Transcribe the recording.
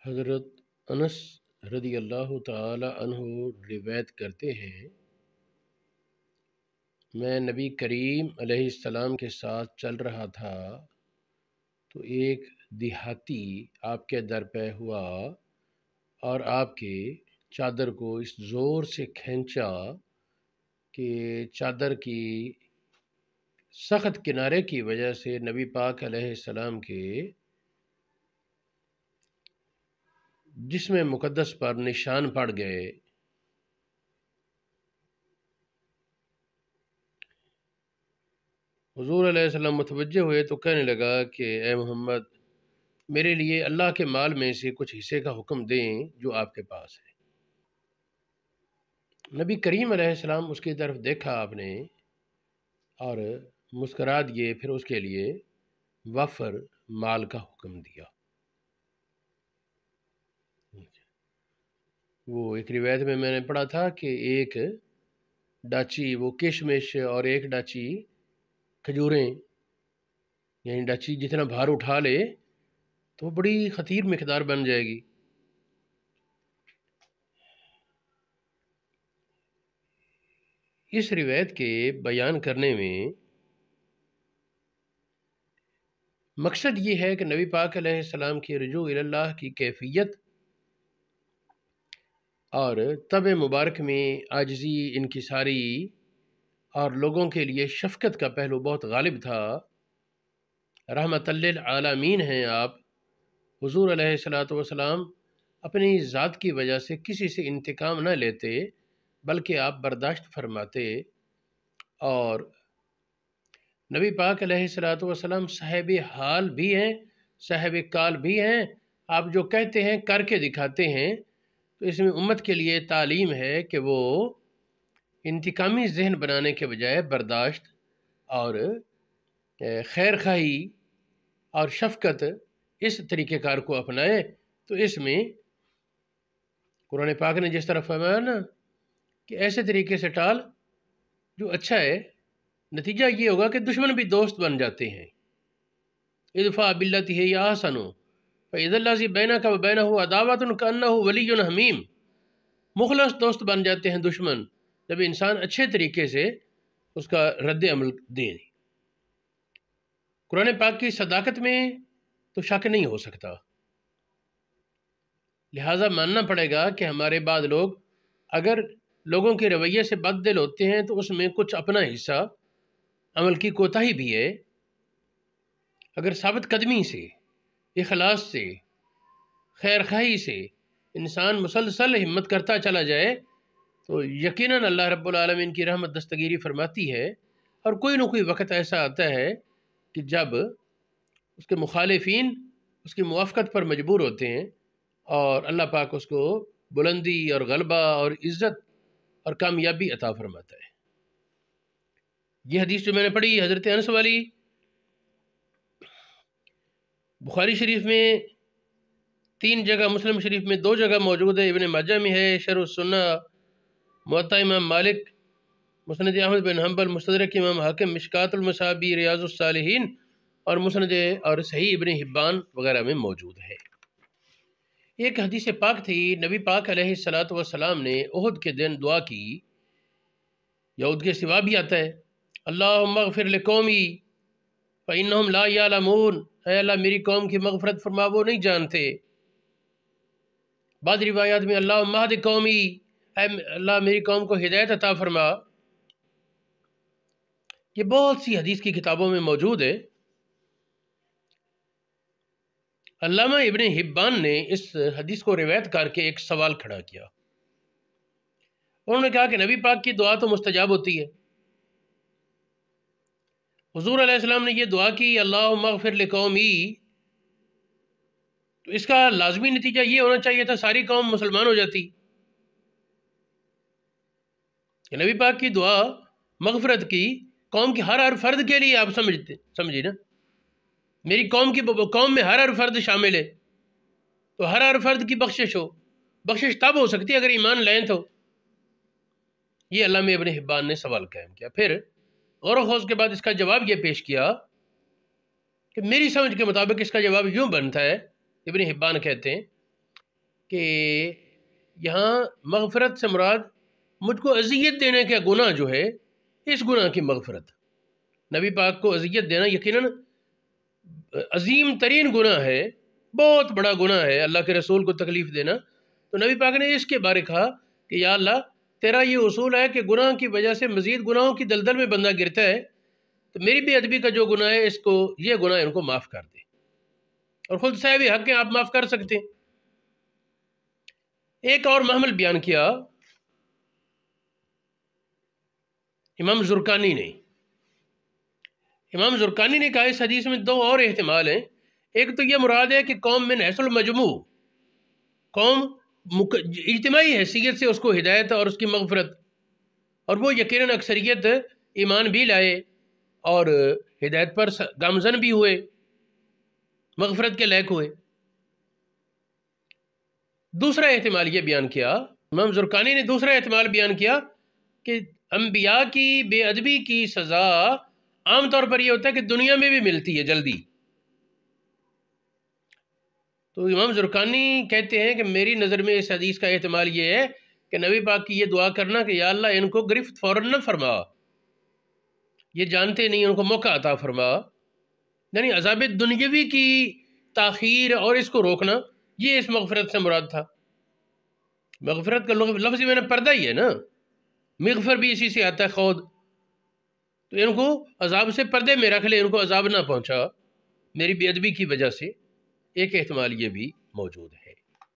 حضرت انس رضی اللہ تعالی عنہ روایت کرتے ہیں، میں نبی کریم علیہ السلام کے ساتھ چل رہا تھا تو ایک دیہاتی آپ کے در پہ ہوا اور آپ کے چادر کو اس زور سے کھینچا کہ چادر کی سخت کنارے کی وجہ سے نبی پاک علیہ السلام کے جسم مقدس پر نشان پڑ گئے۔ حضور علیہ السلام متوجہ ہوئے تو کہنے لگا کہ اے محمد، میرے لیے اللہ کے مال میں سے کچھ حصے کا حکم دیں جو آپ کے پاس ہے۔ نبی کریم علیہ السلام اس کی طرف دیکھا آپ نے اور مسکرا دیے، پھر اس کے لیے وفر مال کا حکم دیا۔ وہ ایک روایت میں نے پڑھا تھا کہ ایک ڈاچی وہ کشمش اور ایک ڈاچی کھجوریں، یعنی ڈاچی جتنا بھار اٹھا لے تو بڑی خطیر مقدار بن جائے گی۔ اس روایت کے بیان کرنے میں مقصد یہ ہے کہ نبی پاک علیہ السلام کی رجوع اللہ کی کیفیت اور طبع مبارک میں عاجزی، انکساری اور لوگوں کے لیے شفقت کا پہلو بہت غالب تھا۔ رحمت للعالمین ہیں آپ۔ حضور علیہ السلام اپنی ذات کی وجہ سے کسی سے انتقام نہ لیتے بلکہ آپ برداشت فرماتے، اور نبی پاک علیہ السلام صاحب حال بھی ہیں، صاحب کال بھی ہیں۔ آپ جو کہتے ہیں کر کے دکھاتے ہیں، تو اس میں امت کے لیے تعلیم ہے کہ وہ انتقامی ذہن بنانے کے بجائے برداشت اور خیر خواہی اور شفقت اس طریقہ کار کو اپنائے۔ تو اس میں قرآن پاک نے جس طرح فرمایا نا کہ ایسے طریقے سے ٹال جو اچھا ہے، نتیجہ یہ ہوگا کہ دشمن بھی دوست بن جاتے ہیں۔ ادفع باللتی ہی احسن فاذا الذی بینک وبینہ عداوۃ کانہ ولی حمیم۔ مخلص دوست بن جاتے ہیں دشمن جب انسان اچھے طریقے سے اس کا رد عمل دے۔ قرآن پاک کی صداقت میں تو شک نہیں ہو سکتا، لہٰذا ماننا پڑے گا کہ ہمارے بعض لوگ اگر لوگوں کے رویے سے بد دل ہوتے ہیں تو اس میں کچھ اپنا حصہ عمل کی کوتاہی بھی ہے۔ اگر ثابت قدمی سے، اخلاص سے، خیر خواہی سے انسان مسلسل ہمت کرتا چلا جائے تو یقیناً اللہ رب العالمین کی رحمت دستگیری فرماتی ہے، اور کوئی نہ کوئی وقت ایسا آتا ہے کہ جب اس کے مخالفین اس کی موافقت پر مجبور ہوتے ہیں اور اللہ پاک اس کو بلندی اور غلبہ اور عزت اور کامیابی عطا فرماتا ہے۔ یہ حدیث جو میں نے پڑھی حضرت انس والی، بخاری شریف میں 3 جگہ، مسلم شریف میں 2 جگہ موجود ہے، ابن ماجہ میں ہے، شرح السنہ، موطا امام مالک، مسند احمد بن حنبل، مستدرک امام حاکم، مشکات المصابیح، ریاض الصالحین اور مسند اور صحیح ابن حبان وغیرہ میں موجود ہے۔ ایک حدیث پاک تھی، نبی پاک علیہ السلام نے احد کے دن دعا کی، یا احد کے سوا بھی آتا ہے، اللہم اغفر لقومی فإنہم لا یعلمون، اے اللہ میری قوم کی مغفرت فرما، وہ نہیں جانتے۔ بعض روایات میں اللہم اہد قومی، اے اللہ میری قوم کو ہدایت عطا فرما۔ یہ بہت سی حدیث کی کتابوں میں موجود ہے۔ علامہ ابن حبان نے اس حدیث کو روایت کر کے ایک سوال کھڑا کیا۔ انہوں نے کہا کہ نبی پاک کی دعا تو مستجاب ہوتی ہے، حضور علیہ السلام نے یہ دعا کی اللہم اغفر لقومی، تو اس کا لازمی نتیجہ یہ ہونا چاہیے تھا ساری قوم مسلمان ہو جاتی۔ کہ نبی پاک کی دعا مغفرت کی قوم کی ہر فرد کے لیے، آپ سمجھیے نا، میری قوم میں ہر فرد شامل ہے، تو ہر فرد کی بخشش ہو۔ بخشش تب ہو سکتی ہے اگر ایمان لائیں تو۔ یہ علامہ ابن حبان نے سوال قائم کیا، پھر غور و خوض کے بعد اس کا جواب یہ پیش کیا کہ میری سمجھ کے مطابق اس کا جواب یوں بنتا ہے، ابن حبان کہتے ہیں کہ یہاں مغفرت سے مراد مجھ کو اذیت دینے کا گناہ جو ہے، اس گناہ کی مغفرت. نبی پاک کو اذیت دینا یقیناً عظیم ترین گناہ ہے، بہت بڑا گناہ ہے اللہ کے رسول کو تکلیف دینا. تو نبی پاک نے اس کے بارے کہا کہ یا اللہ تیرا یہ اصول ہے کہ گناہ کی وجہ سے مزید گناہوں کی دلدل میں بندہ گرتا ہے، تو میری بے ادبی کا جو گناہ ہے اس کو، یہ گناہ ان کو معاف کر دے، اور خود صاحب حق ہیں آپ معاف کر سکتے ہیں. ایک اور محمل بیان کیا امام زرقانی نے. امام زرقانی نے کہا اس حدیث میں دو اور احتمال ہیں. ایک تو یہ مراد ہے کہ قوم من حیث المجموع، قوم اجتماعی حیثیت سے اس کو ہدایت اور اس کی مغفرت، اور وہ یقیناً اکثریت ایمان بھی لائے اور ہدایت پر گامزن بھی ہوئے، مغفرت کے لائق ہوئے. دوسرا احتمال یہ بیان کیا امام زرقانی نے، دوسرا احتمال بیان کیا کہ انبیاء کی بے ادبی کی سزا عام طور پر یہ ہوتا ہے کہ دنیا میں بھی ملتی ہے جلدی. تو امام زرقانی کہتے ہیں کہ میری نظر میں اس حدیث کا احتمال یہ ہے کہ نبی پاک کی یہ دعا کرنا کہ یا اللہ ان کو گرفت فوراً نہ فرما، یہ جانتے نہیں، ان کو موقع عطا فرما. یعنی عذاب دنیاوی کی تاخیر اور اس کو روکنا، یہ اس مغفرت سے مراد تھا. مغفرت کا لفظ میں نے پردہ ہی ہے نا، مغفر بھی اسی سے آتا ہے، خود. تو ان کو عذاب سے پردے میں رکھ لے، ان کو عذاب نہ پہنچا میری بے ادبی کی وجہ سے. ایک احتمال یہ بھی موجود ہے.